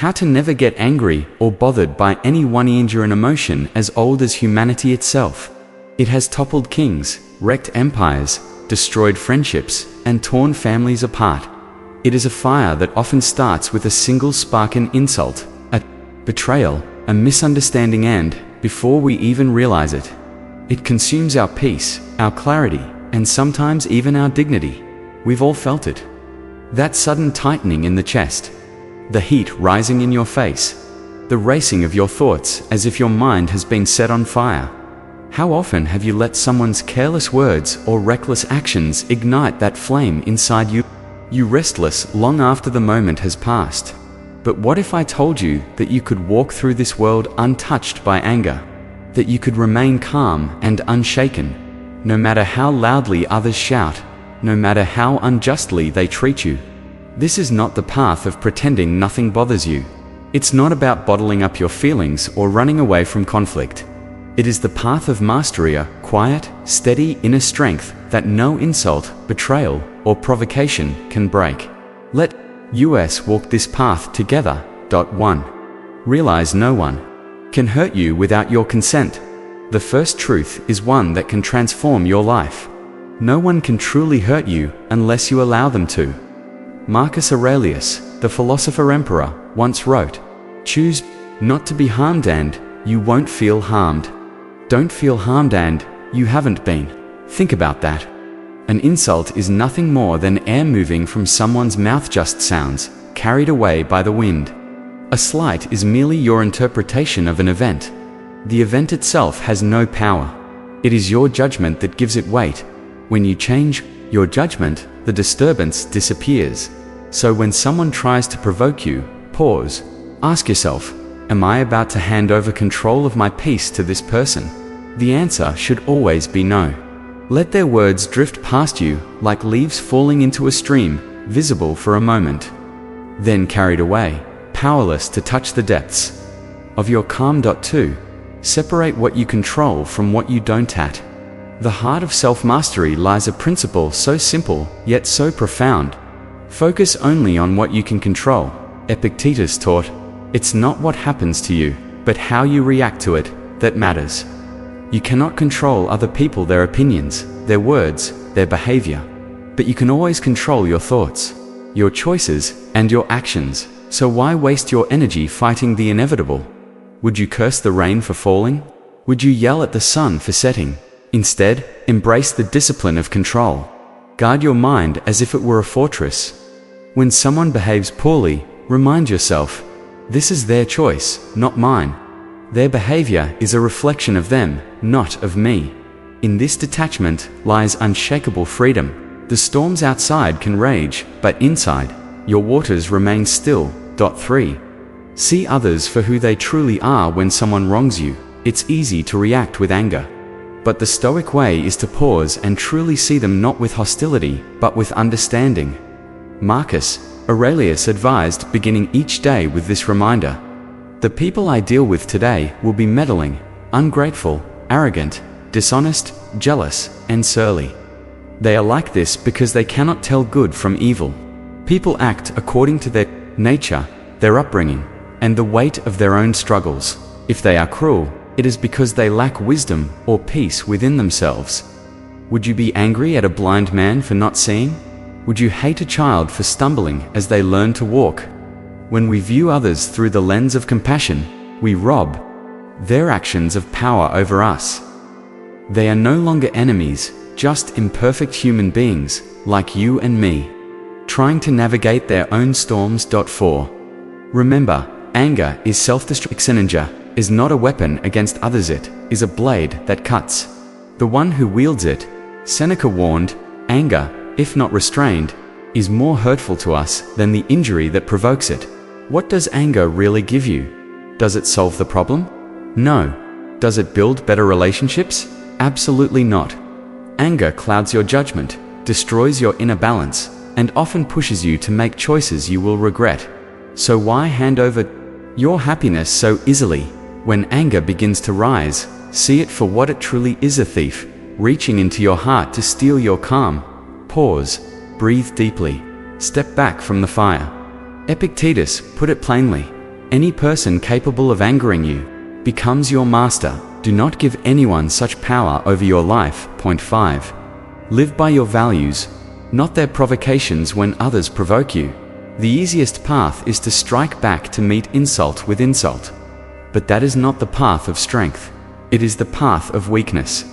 How to never get angry or bothered by any one enduring emotion as old as humanity itself. It has toppled kings, wrecked empires, destroyed friendships, and torn families apart. It is a fire that often starts with a single spark, an insult, a betrayal, a misunderstanding, and, before we even realize it, it consumes our peace, our clarity, and sometimes even our dignity. We've all felt it. That sudden tightening in the chest, the heat rising in your face, the racing of your thoughts as if your mind has been set on fire. How often have you let someone's careless words or reckless actions ignite that flame inside you? You restless long after the moment has passed. But what if I told you that you could walk through this world untouched by anger, that you could remain calm and unshaken, no matter how loudly others shout, no matter how unjustly they treat you? This is not the path of pretending nothing bothers you. It's not about bottling up your feelings or running away from conflict. It is the path of mastery, a quiet, steady inner strength that no insult, betrayal, or provocation can break. Let us walk this path together. 1. Realize no one can hurt you without your consent. The first truth is one that can transform your life. No one can truly hurt you unless you allow them to. Marcus Aurelius, the philosopher emperor, once wrote, "Choose not to be harmed and you won't feel harmed. Don't feel harmed and you haven't been." Think about that. An insult is nothing more than air moving from someone's mouth, just sounds, carried away by the wind. A slight is merely your interpretation of an event. The event itself has no power. It is your judgment that gives it weight. When you change your judgment, the disturbance disappears. So when someone tries to provoke you, pause. Ask yourself, am I about to hand over control of my peace to this person? The answer should always be no. Let their words drift past you like leaves falling into a stream, visible for a moment, then carried away, powerless to touch the depths of your calm. 2. Separate what you control from what you don't. At the heart of self-mastery lies a principle so simple, yet so profound. Focus only on what you can control. Epictetus taught, it's not what happens to you, but how you react to it, that matters. You cannot control other people, their opinions, their words, their behavior. But you can always control your thoughts, your choices, and your actions. So why waste your energy fighting the inevitable? Would you curse the rain for falling? Would you yell at the sun for setting? Instead, embrace the discipline of control. Guard your mind as if it were a fortress. When someone behaves poorly, remind yourself, this is their choice, not mine. Their behavior is a reflection of them, not of me. In this detachment lies unshakable freedom. The storms outside can rage, but inside, your waters remain still. 3. See others for who they truly are. When someone wrongs you, it's easy to react with anger. But the Stoic way is to pause and truly see them, not with hostility, but with understanding. Marcus Aurelius advised beginning each day with this reminder. The people I deal with today will be meddling, ungrateful, arrogant, dishonest, jealous, and surly. They are like this because they cannot tell good from evil. People act according to their nature, their upbringing, and the weight of their own struggles. If they are cruel, it is because they lack wisdom or peace within themselves. Would you be angry at a blind man for not seeing? Would you hate a child for stumbling as they learn to walk? When we view others through the lens of compassion, we rob their actions of power over us. They are no longer enemies, just imperfect human beings, like you and me, trying to navigate their own storms. 4. Remember, anger is self-destruction. Anger is not a weapon against others, it is a blade that cuts the one who wields it. Seneca warned, anger, if not restrained, is more hurtful to us than the injury that provokes it. What does anger really give you? Does it solve the problem? No. Does it build better relationships? Absolutely not. Anger clouds your judgment, destroys your inner balance, and often pushes you to make choices you will regret. So why hand over your happiness so easily? When anger begins to rise, see it for what it truly is, a thief, reaching into your heart to steal your calm. Pause, breathe deeply, step back from the fire. Epictetus put it plainly, Any person capable of angering you becomes your master. Do not give anyone such power over your life. Point 5. Live by your values, not their provocations when others provoke you. The easiest path is to strike back to meet insult with insult. But that is not the path of strength. It is the path of weakness.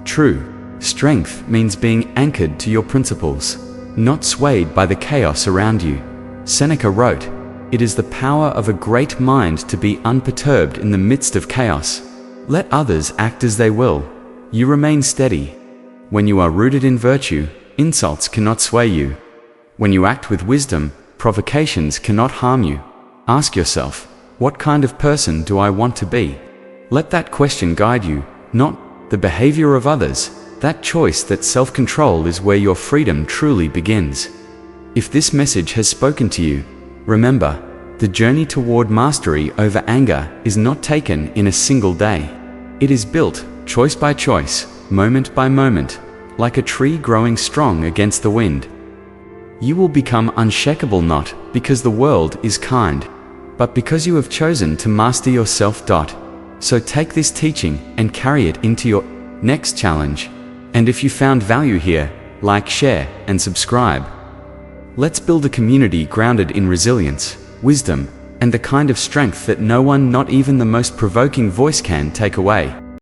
True strength means being anchored to your principles, not swayed by the chaos around you. Seneca wrote, "It is the power of a great mind to be unperturbed in the midst of chaos." Let others act as they will. You remain steady. When you are rooted in virtue, insults cannot sway you. When you act with wisdom, provocations cannot harm you. Ask yourself, what kind of person do I want to be? Let that question guide you, not the behavior of others. That choice, that self-control, is where your freedom truly begins. If this message has spoken to you, remember, the journey toward mastery over anger is not taken in a single day. It is built, choice by choice, moment by moment, like a tree growing strong against the wind. You will become unshakable not because the world is kind, but because you have chosen to master yourself. So take this teaching and carry it into your next challenge. And if you found value here, like, share, and subscribe. Let's build a community grounded in resilience, wisdom, and the kind of strength that no one, not even the most provoking voice, can take away.